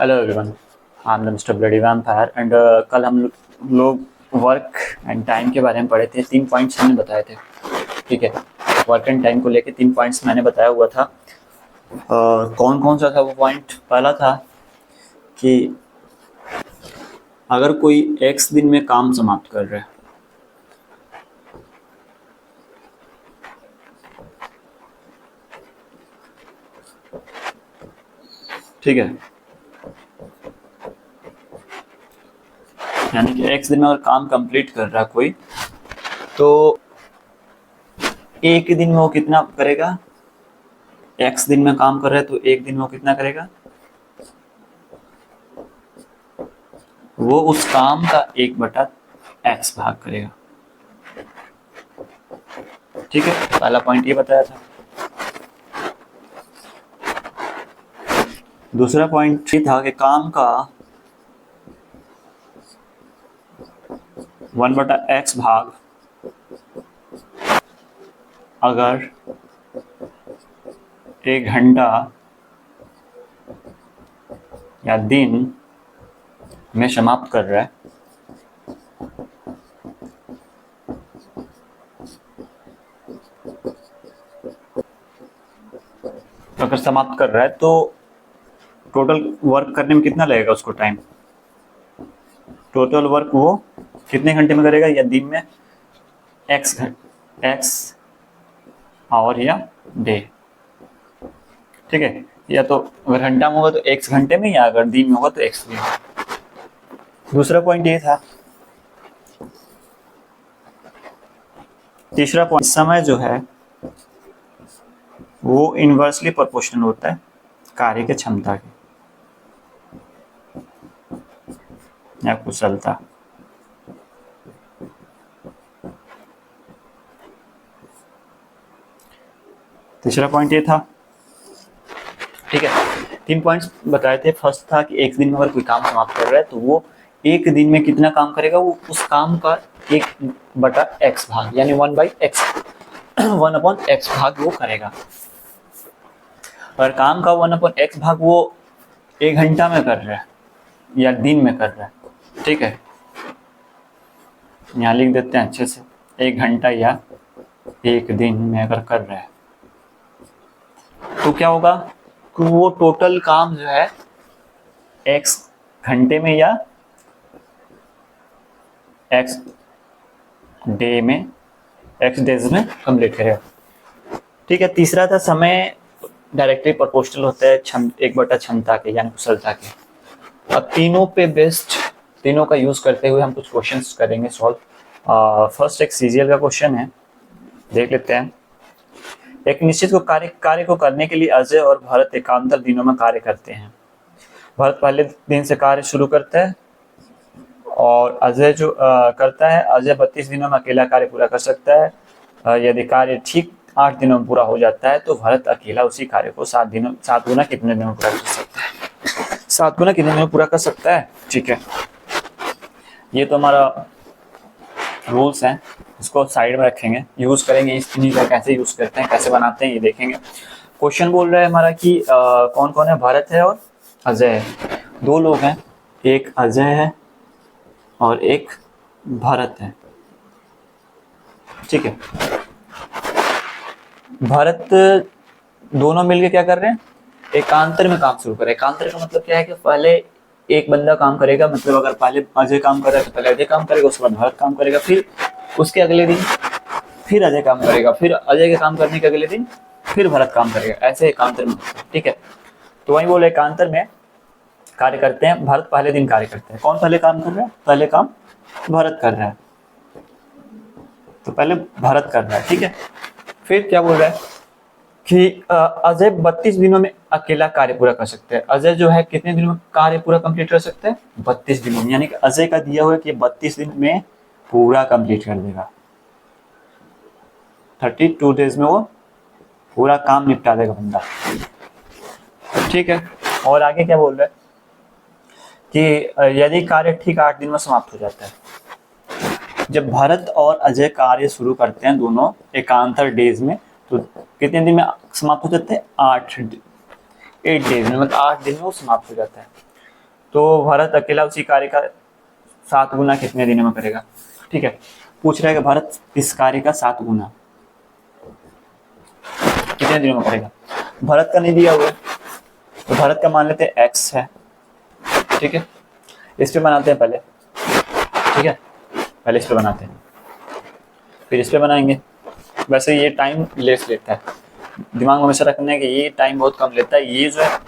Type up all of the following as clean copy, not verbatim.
Hello everyone, I am mister bloody vampire and कल हम लोग वर्क एंड टाइम के बारे में पढ़े थे। 3 पॉइंट्स हमने बताए थे। ठीक है, वर्क एंड टाइम को लेके 3 पॉइंट्स मैंने बताया हुआ था। कौन कौन सा था वो पॉइंट? पहला था कि अगर कोई x दिन में काम समाप्त कर रहा है, ठीक है, यानी कि x दिन में अगर काम कंप्लीट कर रहा है कोई, तो एक दिन में वो कितना करेगा? x दिन में काम कर रहा है तो एक दिन में वो कितना करेगा? वो उस काम का 1/x भाग करेगा। ठीक है, पहला पॉइंट ये बताया था। दूसरा पॉइंट ये था कि काम का 1/x भाग अगर 1 घंटा या दिन में समाप्त कर रहा है, तो अगर समाप्त कर रहा है तो टोटल वर्क करने में कितना लगेगा उसको टाइम? टोटल वर्क वो कितने घंटे में करेगा या दिन में? एक्स आवर या डे। ठीक है, या तो अगर घंटा में होगा तो x घंटे में, या अगर दिन में होगा तो x दिन में। दूसरा पॉइंट ये था। तीसरा पॉइंट, समय जो है वो इनवर्सली प्रोपोर्शनल होता है कार्य की क्षमता के या कुशलता। तीसरा पॉइंट ये था। ठीक है, 3 पॉइंट्स बताए थे। फर्स्ट था कि एक दिन में अगर कोई काम समाप्त कर रहा है तो वो एक दिन में कितना काम करेगा? वो उस काम का 1/x भाग यानी 1/x 1/x भाग वो करेगा। और काम का 1/x भाग वो 1 घंटा में कर रहा है या दिन में कर रहा है। ठीक है, यहाँ लिख देते हैं अच्छे से, 1 घंटा या 1 दिन में अगर कर रहा है तो क्या होगा कि वो टोटल काम जो है x घंटे में या x डे में, x डेज में कंप्लीट करेगा। ठीक है, तीसरा था समय डायरेक्टली प्रोपोर्शनल होता है 1/क्षमता के यानी कुशलता के। अब तीनों पे बेस्ट, तीनों का यूज करते हुए हम कुछ क्वेश्चंस करेंगे सॉल्व। फर्स्ट एक सीजीएल का क्वेश्चन है, देख लेते हैं। एक निश्चित कार्य को करने के लिए अजय और भरत एकांतर दिनों में कार्य करते हैं। भरत पहले दिन से कार्य शुरू करता है और अजय जो करता है, अजय 32 दिनों में अकेला कार्य पूरा कर सकता है। यदि कार्य ठीक 8 दिनों में पूरा हो जाता है तो भरत अकेला उसी कार्य को 7 गुना कितने दिनों में पूरा कर सकता है? 7 गुना कितने दिनों में पूरा कर सकता है? ठीक है, ये तो हमारा रूल्स हैं, इसको साइड में रखेंगे, यूज करेंगे इन्हीं का। कैसे यूज करते हैं, कैसे बनाते हैं, ये देखेंगे। क्वेश्चन बोल रहा है हमारा कि कौन कौन है? भारत है और अजय है। 2 लोग हैं, एक अजय है और एक भारत है। ठीक है, भारत दोनों मिलके क्या कर रहे हैं? एकांतर में काम शुरू करें। एकांतर का मतलब क्या है कि पहले एक बंदा काम करेगा, मतलब अगर पहले अजय काम कर रहा है तो पहले अजय काम करेगा, उसके बाद भारत काम करेगा, फिर उसके अगले दिन फिर अजय काम करेगा, फिर अजय के काम करने के अगले दिन फिर भारत काम करेगा। ऐसे एकांतर में। ठीक है, तो वही बोले एकांतर में कार्य करते हैं। भारत पहले दिन कार्य करते हैं। कौन पहले काम कर रहा है? पहले काम भारत कर रहा है, तो पहले भारत कर रहा है। ठीक है, फिर क्या बोल रहा है कि अजय 32 दिनों में अकेला कार्य पूरा कर सकते हैं। अजय जो है कितने दिनों में कार्य पूरा कंप्लीट कर सकते हैं? 32 दिनों में। यानी कि अजय का दिया हुआ है कि 32 दिन में पूरा कंप्लीट कर देगा। 32 डेज में वो पूरा काम निपटा देगा बंदा। ठीक है, और आगे क्या बोल रहा है कि यदि कार्य ठीक 8 दिन में समाप्त हो जाता है। जब भारत और अजय कार्य शुरू करते हैं दोनों एकांतर डेज में, तो कितने दिन में समाप्त हो जाते हैं? 8 डेज में, मतलब 8 दिन में वो समाप्त हो जाता है। तो भारत अकेला उसी कार्य का 7 गुना कितने दिनों में करेगा। ठीक है, पूछ रहा है कि भारत इस कार्य का 7 गुना कितने दिनों में करेगा। भारत का नहीं दिया हुआ है, तो भारत का मान लेते हैं x है। ठीक है, इस पे बनाते हैं पहले। ठीक है, पहले इस पे बनाते हैं, फिर इस पे बनाएंगे। वैसे ये टाइम लेस लेता है, दिमाग में हमेशा रखना है कि ये टाइम बहुत कम लेता है। ये जो है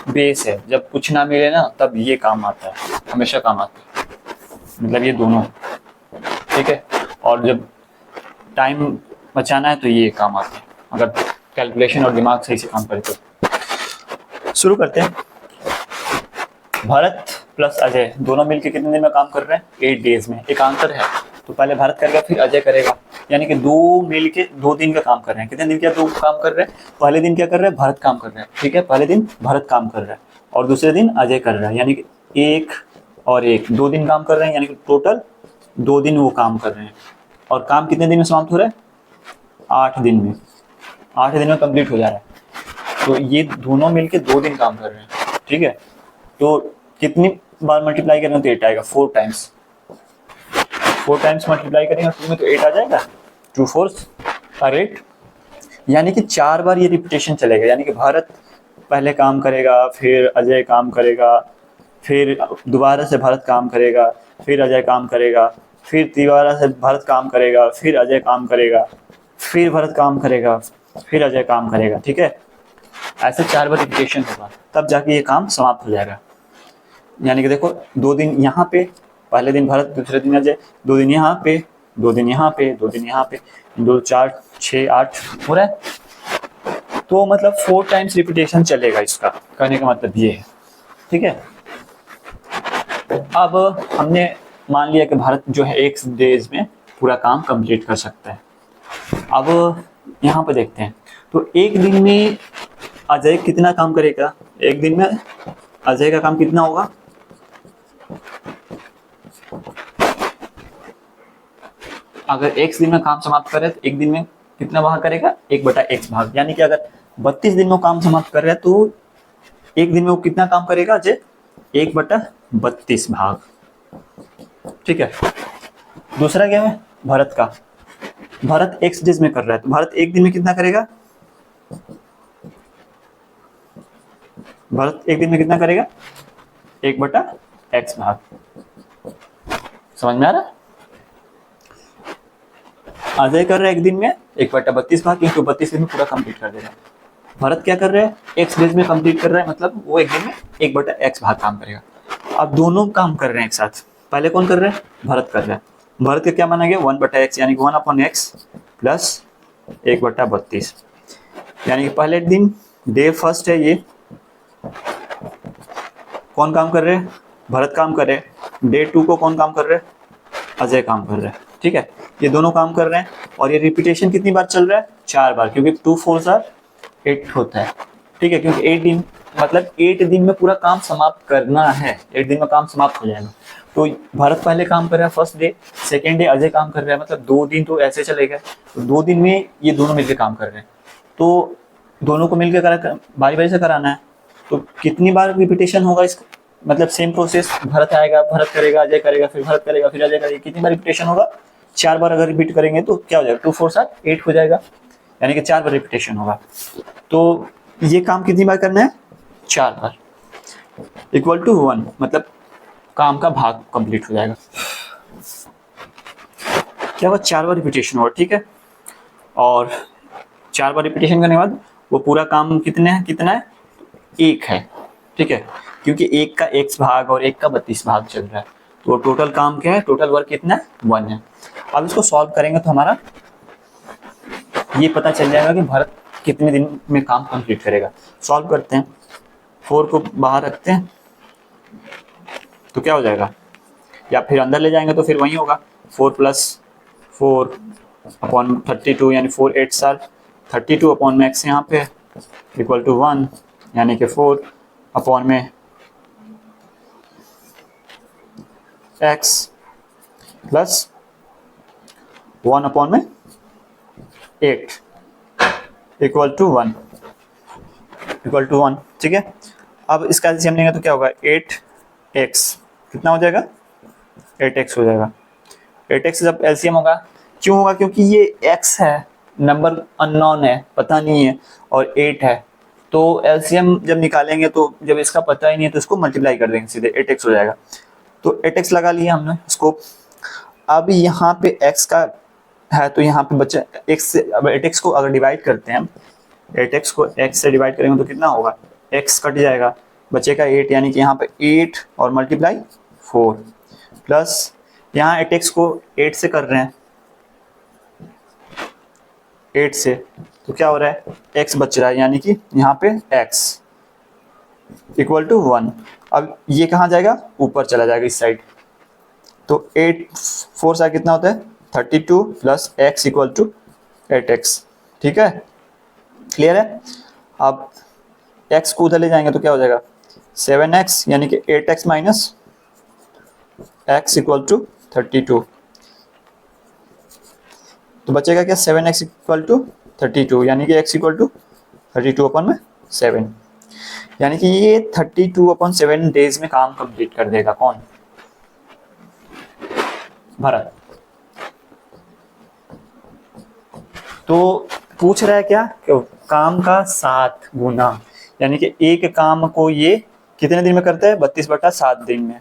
बेस है, जब कुछ ना मिले ना तब ये काम आता है, हमेशा काम आता है, मतलब ये दोनों। ठीक है, और जब टाइम बचाना है तो ये काम आता है, अगर कैलकुलेशन और दिमाग सही से काम करे तो। शुरू करते हैं। भारत प्लस अजय दोनों मिलकर कितने दिन में काम कर रहे हैं, 8 डेज में। एक आंसर है, तो पहले भारत करेगा फिर अजय करेगा, यानी कि 2 मिलके 2 दिन का काम कर रहे हैं। कितने दिन क्या 2 काम कर रहे हैं, पहले दिन क्या कर रहे हैं, भारत काम कर रहे हैं। ठीक है, पहले दिन भारत काम कर रहा है और दूसरे दिन अजय कर रहा है, यानी कि 1 और 1 2 दिन काम कर रहे हैं, यानी कि टोटल 2 दिन वो काम कर रहे हैं। और काम कितने दिन में समाप्त हो रहा है, 8 दिन में। 8 दिन में कंप्लीट हो जा रहा है। तो ये दोनों मिलके 2 दिन काम कर रहे हैं। ठीक है, तो कितनी बार मल्टीप्लाई करेंगे तो 8 आएगा, 4 टाइम्स। 4 टाइम्स मल्टीप्लाई करेंगे 2 में तो 8 आ जाएगा, 2 4 और 8, यानी कि 4 बार ये रिपीटेशन चलेगा। यानी कि भारत पहले काम करेगा, फिर अजय काम करेगा, फिर दोबारा से भारत काम करेगा, फिर अजय काम करेगा, फिर दोबारा से भारत काम करेगा, फिर अजय काम करेगा, फिर भारत काम करेगा, फिर अजय काम करेगा। ठीक है, ऐसे 4 बार रिपीटेशन होगा, तब जाके ये काम समाप्त हो जाएगा। यानी कि देखो 2 दिन यहाँ पे, पहले दिन भारत दूसरे दिन अजय, 2 दिन यहाँ पे, 2 दिन यहाँ पे, 2 दिन यहाँ पे, 2 4 6 8 हो रहा है। तो मतलब 4 टाइम्स रिपीटेशन चलेगा इसका, कहने का मतलब ये है। ठीक है, अब हमने मान लिया कि भारत जो है 1 डेज में पूरा काम कंप्लीट कर सकता है। अब यहाँ पे देखते हैं, तो 1 दिन में अजय कितना काम करेगा, 1 दिन में अजय का काम कितना होगा, अगर x दिन में काम समाप्त करे तो 1 दिन में कितना भाग करेगा, 1/x भाग। यानी कि अगर 32 दिन में काम समाप्त कर रहा है तो 1 दिन में वो कितना काम करेगा अजय, 1/32 भाग। ठीक है, दूसरा क्या है भारत का, भारत x डेज में कर रहा है, तो भारत 1 दिन में कितना करेगा, भारत 1 दिन में कितना करेगा, 1/x भाग। समझ में आ रहा है, अजय कर रहा है 1 दिन में 1/32 भाग, क्योंकि 32 दिन में पूरा कंप्लीट कर दे रहा है। भारत क्या कर रहा है, x डेज में कंप्लीट कर रहा है, मतलब वो 1 दिन में 1/x भाग काम करेगा। अब दोनों काम कर रहे हैं एक साथ, पहले कौन कर रहा है, भारत कर रहा है। भारत का क्या माना गया, 1/x, यानी 1/x प्लस 1/32, यानी कि पहले दिन डे फर्स्ट है, ये कौन काम कर रहे हैं, भारत काम कर रहे हैं। डे 2 को कौन काम कर रहे हैं, अजय काम कर रहे हैं। ठीक है, ये दोनों काम कर रहे हैं और ये रिपीटेशन कितनी बार चल रहा है, 4 बार, क्योंकि 2 4 8 होता है। ठीक है, क्योंकि 8 दिन मतलब 8 दिन में पूरा काम समाप्त करना है, 8 दिन में काम समाप्त हो जाएगा। तो भारत पहले काम कर रहा है first day, second day Ajay काम कर रहा है, मतलब 2 दिन तो ऐसे चलेगा। तो 2 दिन में ये दोनों मिलकर काम कर रहे हैं, तो दोनों को मिलकर बारी बारी से कराना है। तो कितनी बार रिपीटेशन होगा इसका, मतलब सेम प्रोसेस, भारत आएगा, भारत करेगा, अजय करेगा, फिर भारत करेगा, फिर अजय करेगा, कितनी बार रिपीटेशन होगा, 4 बार अगर रिपीट करेंगे तो क्या हो जाएगा, 2 4 8 हो जाएगा, यानी कि 4 बार रिपीटेशन होगा। तो ये काम कितनी बार करना है, 4 बार, इक्वल टू 1, मतलब काम का भाग कंप्लीट हो जाएगा। क्या हुआ, 4 बार रिपीटेशन होगा। ठीक है, और 4 बार रिपीटेशन करने के बाद वो पूरा काम कितना है, 1 है। ठीक है, क्योंकि 1 का x भाग और 1 का 32 भाग चल रहा है, तो टोटल काम क्या है, टोटल वर्क कितना है, 1 है। अब इसको सॉल्व करेंगे तो हमारा ये पता चल जाएगा कि भारत कितने दिन में काम कंप्लीट करेगा। सॉल्व करते हैं, 4 को बाहर रखते हैं तो क्या हो जाएगा, या फिर अंदर ले जाएंगे तो फिर वही होगा, 4 + 4/32, यानी 4 8 32 अपॉन में x यहाँ पे इक्वल टू 1, यानी कि 4 अपॉन में x प्लस 1 अपॉन में 8 इक्वल टू 1। ठीक है, अब इसका एलसीएम लेंगे तो क्या होगा, 8 एक्स कितना हो जाएगा, 8x हो जाएगा। 8x जब एलसीएम होगा, क्यों होगा, क्योंकि ये x है, नंबर अननोन है, पता नहीं है, और 8 है, तो एलसीएम जब निकालेंगे तो जब इसका पता ही नहीं है तो इसको मल्टीप्लाई कर देंगे, सीधे 8x हो जाएगा। तो 8x लगा लिया हमने इसको। अब यहाँ पे x का है तो यहाँ पे बच्चा x से, अब 8x को अगर डिवाइड करते हैं हम, 8x को x से डिवाइड करेंगे तो कितना होगा, x कट जाएगा, बचेगा 8, यानी कि यहाँ पे 8 और मल्टीप्लाई 4 प्लस यहाँ 8x को 8 से कर रहे हैं, 8 से, तो क्या हो रहा है, x बच रहा है, यानी कि यहाँ पे x इक्वल टू 1। अब ये कहाँ जाएगा, ऊपर चला जाएगा इस साइड, तो 8 4 से कितना होता है 32 plus x equal to 8x। ठीक है, क्लियर है। अब x को उधर ले जाएंगे तो क्या हो जाएगा 7x, यानी कि 8x minus x equal to 32, तो बचेगा क्या 7x इक्वल टू 32, यानी कि x इक्वल टू 32 अपन में 7, यानी कि ये 32 अपन 7 डेज में काम कंप्लीट कर देगा। कौन, भरत। तो पूछ रहा है क्या, क्यों काम का 7 गुना, यानी कि एक काम को ये कितने दिन में करता है, 32/7 दिन में।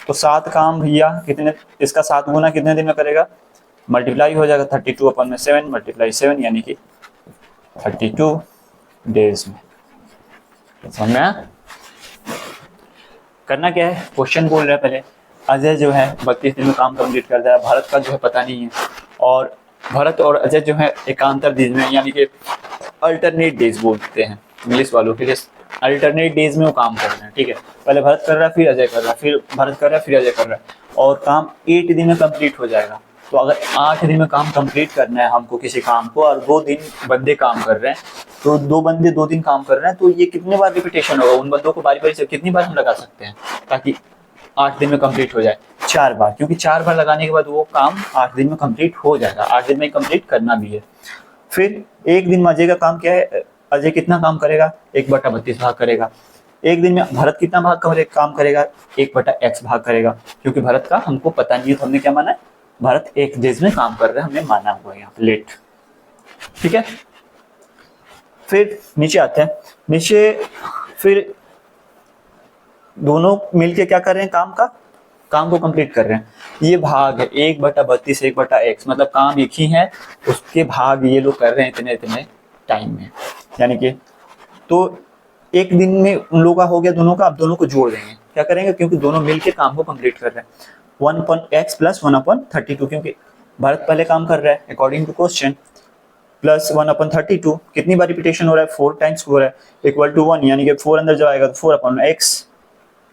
तो 7 काम भैया कितने, इसका 7 गुना कितने दिन में करेगा, मल्टीप्लाई हो जाएगा 32 अपन में 7 मल्टीप्लाई 7, यानी कि 32 डेज में। समझ में आया? करना क्या है, क्वेश्चन बोल रहा है पहले अजय जो है 32 दिन में काम कंप्लीट कर दिया, भारत का जो है पता नहीं है, और भरत और अजय जो है एकांतर दिन में, यानी कि अल्टरनेट डेज बोलते हैं इंग्लिश वालों के लिए, अल्टरनेट डेज में वो काम कर रहे हैं। ठीक है, पहले भरत कर रहा है, फिर अजय कर रहा है, फिर भरत कर रहा है, फिर अजय कर रहा है, और काम 8 दिन में कंप्लीट हो जाएगा। तो अगर 8 दिन में काम कंप्लीट करना है हमको किसी काम को, और 2 दिन बंदे काम कर रहे हैं, तो 2 बंदे 2 दिन काम कर रहे हैं, तो ये कितने बार रिपीटेशन होगा, उन बंदों को बारी बारी से कितनी बार हम लगा सकते हैं ताकि 8 दिन में कंप्लीट हो जाए, 4 बार, क्योंकि 4 बार लगाने के बाद वो काम 8 दिन में कंप्लीट हो जाएगा, 8 दिन में कंप्लीट करना भी है। फिर एक दिन में अजय का काम क्या है, अजय कितना काम करेगा, 1/32 भाग करेगा। एक दिन में भरत कितना भाग काम करेगा, 1/x भाग करेगा, क्योंकि भरत का हमको पता नहीं है, तो हमने क्या माना है, भरत एक डेज में काम कर रहे हैं, हमने माना हुआ है यहाँ पे लेट। ठीक है, फिर नीचे आते हैं, नीचे फिर दोनों मिलके क्या कर रहे हैं, काम को कंप्लीट कर रहे हैं। ये भाग है 1/32 1/x, मतलब काम एक ही है, उसके भाग ये लोग कर रहे हैं इतने इतने टाइम में, यानी कि तो एक दिन में उन लोगों का हो गया दोनों का। अब दोनों को जोड़ देंगे, क्या करेंगे, क्योंकि दोनों मिलके काम को कंप्लीट कर रहे हैं, 1/x प्लस 1/32, क्योंकि भरत पहले काम कर रहा है अकॉर्डिंग टू क्वेश्चन, प्लस 1/32, कितनी बार रिपीटेशन हो रहा है, 4 टाइम्स हो रहा है, इक्वल टू 1, यानी कि 4 अंदर जब आएगा तो 4/x,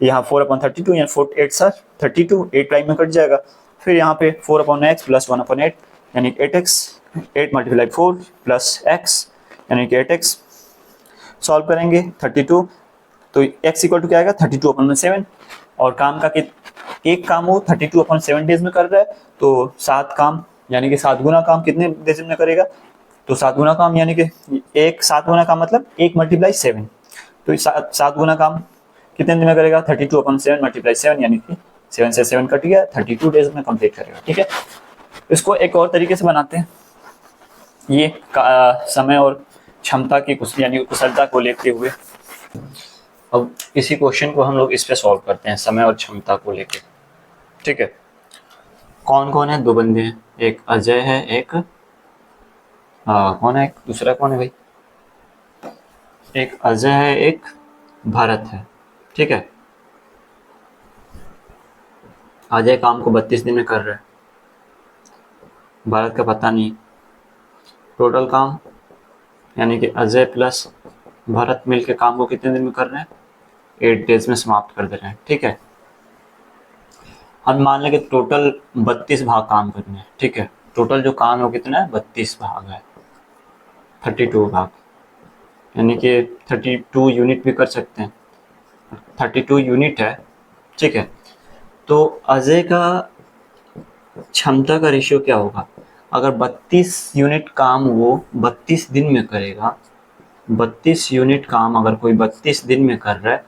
यहाँ 4/32, यानी 4 8 सर 32, 8 टाइम में कट जाएगा। फिर यहाँ पे 4/x प्लस 1/8, यानी 8x, 8 मल्टीप्लाई 4 प्लस x, यानी कि 8x। सॉल्व करेंगे 32, तो x इक्वल टू क्या आएगा 32/7, और काम का एक काम वो 32/7 डेज में कर रहा है, तो 7 काम, यानी कि 7 गुना काम कितने डेज में करेगा, तो 7 गुना काम, यानी कि 7 गुना काम मतलब 1 मल्टीप्लाई 7, तो 7 गुना काम कितने दिन में करेगा, 32/7 मल्टीप्लाई 7, यानी कि 7 से 7 कट गया, 32 डेज में कंप्लीट करेगा। ठीक है, इसको एक और तरीके से बनाते हैं, ये समय और क्षमता की यानी कुशलता को लेते हुए। अब इसी क्वेश्चन को हम लोग इस पे सॉल्व करते हैं, समय और क्षमता को लेके। ठीक है, कौन कौन है, 2 बंदे हैं, एक अजय है, एक कौन है, एक दूसरा कौन है भाई, एक अजय है, एक भारत है। ठीक है, अजय काम को 32 दिन में कर रहा है, भारत का पता नहीं। टोटल काम यानी कि अजय प्लस भारत मिलके काम को कितने दिन में कर रहे हैं, 8 डेज में समाप्त कर दे रहे हैं। ठीक है, हम मान लेंगे टोटल 32 भाग काम करने हैं। ठीक है, टोटल जो काम है वो कितना है, 32 भाग है, 32 भाग, यानी कि 32 यूनिट भी कर सकते हैं, 32 यूनिट है। ठीक है, तो अजय का क्षमता का रेशियो क्या होगा, अगर 32 यूनिट काम वो 32 दिन में करेगा, 32 यूनिट काम अगर कोई 32 दिन में कर रहा है,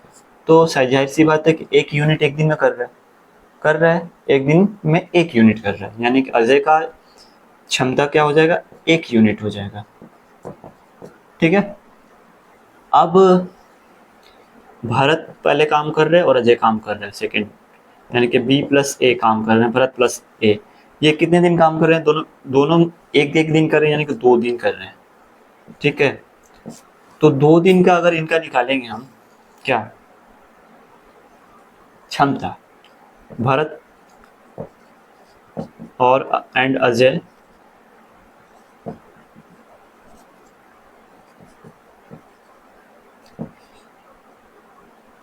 तो जाहिर सी बात है कि 1 यूनिट एक दिन में कर रहा है, एक दिन में 1 यूनिट कर रहा है, यानी कि अजय का क्षमता क्या हो जाएगा, 1 यूनिट हो जाएगा। ठीक है, अब भारत पहले काम कर रहे हैं और अजय काम कर रहे हैं सेकंड, यानी कि बी प्लस ए काम कर रहे हैं, भरत प्लस ए। ये कितने दिन काम कर रहे हैं, दोनों दोनों एक एक दिन कर रहे हैं, यानी कि 2 दिन कर रहे हैं। ठीक है, तो 2 दिन का अगर इनका निकालेंगे हम क्या क्षमता, भरत और एंड अजय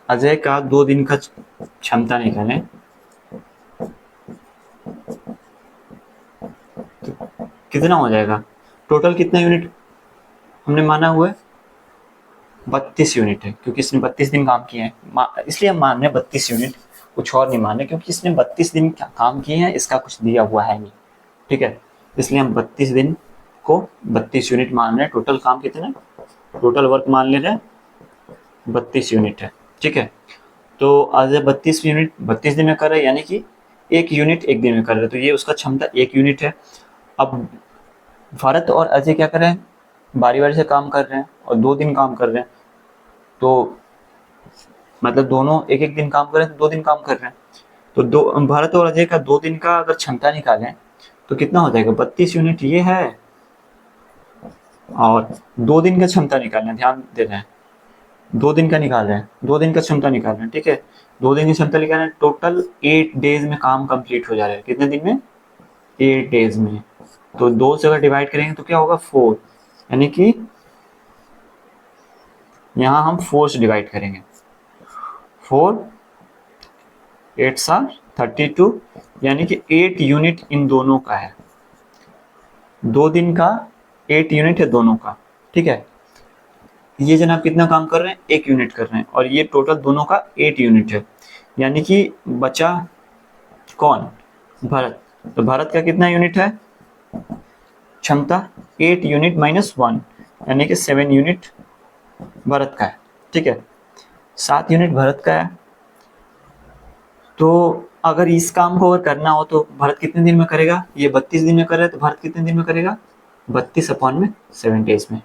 अजय का 2 दिन का क्षमता निकालें तो कितना हो जाएगा, टोटल कितना यूनिट हमने माना हुआ है, 32 यूनिट है, क्योंकि इसने 32 दिन काम किए हैं, इसलिए हम मान रहे हैं 32 यूनिट, कुछ और नहीं मान रहे, क्योंकि इसने 32 दिन काम किए हैं, इसका कुछ दिया हुआ है नहीं। ठीक है, इसलिए हम 32 दिन को 32 यूनिट मान रहे हैं, टोटल काम कितना, टोटल वर्क मान ले रहे हैं 32 यूनिट है। ठीक है, तो आज 32 यूनिट 32 दिन में कर रहे हैं, यानी कि 1 यूनिट एक दिन में कर रहे हैं, तो ये उसका क्षमता 1 यूनिट है। अब भारत और अजय क्या कर रहे हैं, बारी बारी से काम कर रहे हैं और 2 दिन काम कर रहे हैं, तो मतलब दोनों एक एक दिन काम कर रहे हैं, तो 2 दिन काम कर रहे हैं, तो भारत और अजय का 2 दिन का अगर क्षमता निकालें तो कितना हो जाएगा, 32 यूनिट ये है, और 2 दिन का क्षमता निकालना, ध्यान दे रहे हैं 2 दिन का निकाल रहे हैं, 2 दिन का क्षमता निकाल रहे हैं। ठीक है, 2 दिन की क्षमता निकाल रहे हैं, टोटल 8 डेज में काम कंप्लीट हो जा रहा है, कितने दिन में, 8 डेज में। तो 2 से अगर डिवाइड करेंगे तो क्या होगा, 4, यानी कि यहाँ हम 4 से डिवाइड करेंगे, 4 8 32, यानी कि 8 यूनिट इन दोनों का है, 2 दिन का 8 यूनिट है दोनों का। ठीक है, ये जनाब कितना काम कर रहे हैं, 1 यूनिट कर रहे हैं, और ये टोटल दोनों का 8 यूनिट है, यानी कि बचा कौन, भारत। तो भारत का कितना यूनिट है क्षमता, 8 यूनिट माइनस 1, यानी कि 7 यूनिट भारत का है। ठीक है, 7 यूनिट भारत का है। तो अगर इस काम को अगर करना हो तो भारत कितने दिन में करेगा, ये 32 दिन में कर रहा है, तो भारत कितने दिन में करेगा, 32/7 डेज में।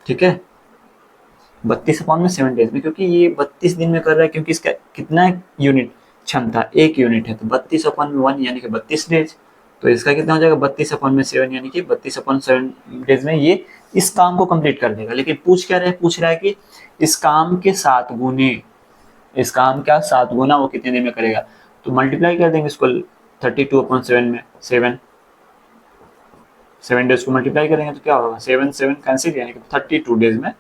ठीक है, 32/7 डेज में, क्योंकि ये 32 दिन में कर रहा है, क्योंकि इसका कितना यूनिट क्षमता, 1 यूनिट है, तो 32/1 यानी कि 32 डेज, तो इसका कितना हो जाएगा, 32/7 यानी कि 32/7 डेज में ये इस काम को कंप्लीट कर देगा। लेकिन पूछ रहा है कि इस काम के 7 गुने, इस काम का 7 गुना वो कितने दिन में करेगा, तो मल्टीप्लाई कर देंगे इसको 32/7 में, 7 डेज को मल्टीप्लाई करेंगे तो क्या होगा, 7 7 कैंसिल, यानी कि 32 डेज में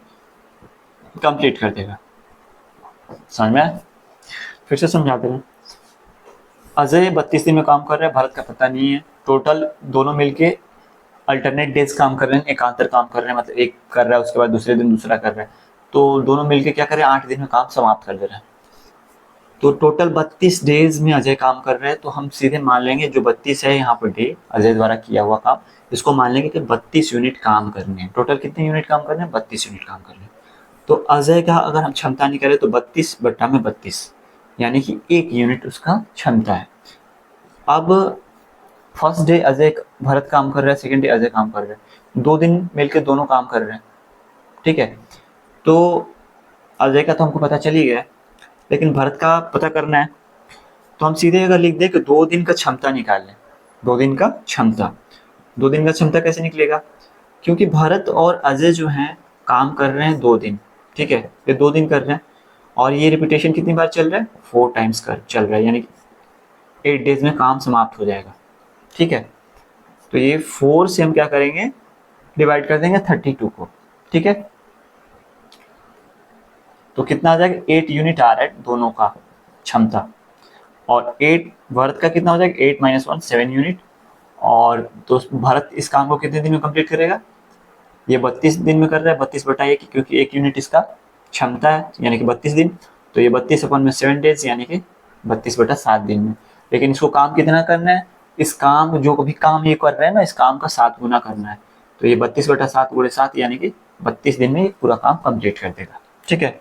कंप्लीट कर देगा। समझ में, फिर से समझाते हैं। अजय 32 दिन में काम कर रहा है, भारत का पता नहीं है, टोटल दोनों मिलके अल्टरनेट डेज काम कर रहे हैं, एकांतर काम कर रहे हैं, मतलब एक कर रहा है उसके बाद दूसरे दिन दूसरा कर रहा है, तो दोनों मिलके क्या कर रहे हैं, 8 दिन में काम समाप्त कर दे रहे हैं। तो टोटल 32 डेज में अजय काम कर रहे हैं, तो हम सीधे मान लेंगे जो 32 है यहाँ पर डे अजय द्वारा किया हुआ काम, इसको मान लेंगे कि 32 यूनिट काम करने हैं। टोटल कितने यूनिट काम करने हैं, 32 यूनिट काम करने हैं। तो अजय का अगर हम क्षमता निकालें तो 32/32, यानी कि 1 यूनिट उसका क्षमता है। अब फर्स्ट डे अजय भरत काम कर रहा है, सेकेंड डे अजय काम कर रहा है, 2 दिन मिलकर दोनों काम कर रहे हैं। ठीक है, तो अजय का तो हमको पता चल ही गया, लेकिन भरत का पता करना है, तो हम सीधे अगर लिख दें कि 2 दिन का क्षमता निकाल लें, 2 दिन का क्षमता, 2 दिन का क्षमता कैसे निकलेगा, क्योंकि भारत और अजय जो हैं काम कर रहे हैं 2 दिन। ठीक है, ये 2 दिन कर रहे हैं, और ये रिपीटेशन कितनी बार चल रहा है, 4 टाइम्स कर चल रहा है, यानी 8 डेज में काम समाप्त हो जाएगा। ठीक है, तो ये 4 से हम क्या करेंगे, डिवाइड कर देंगे 32 को। ठीक है, तो कितना आ जाएगा, 8 यूनिट आ रहा है दोनों का क्षमता, और 8 भारत का कितना हो जाएगा, 8 - 1 7 यूनिट, और तो भारत इस काम को कितने दिन में कंप्लीट करेगा, ये 32 दिन में कर रहा है, 32/1, क्योंकि 1 यूनिट इसका क्षमता है, यानी कि 32 दिन, तो ये 32/7 डेज, यानी कि 32/7 दिन में। लेकिन इसको काम कितना करना है, इस काम जो भी काम ये कर रहे हैं ना, इस काम का 7 गुना करना है, तो ये 32/7 × 7 यानी कि 32 दिन में ये पूरा काम कंप्लीट कर देगा। ठीक है।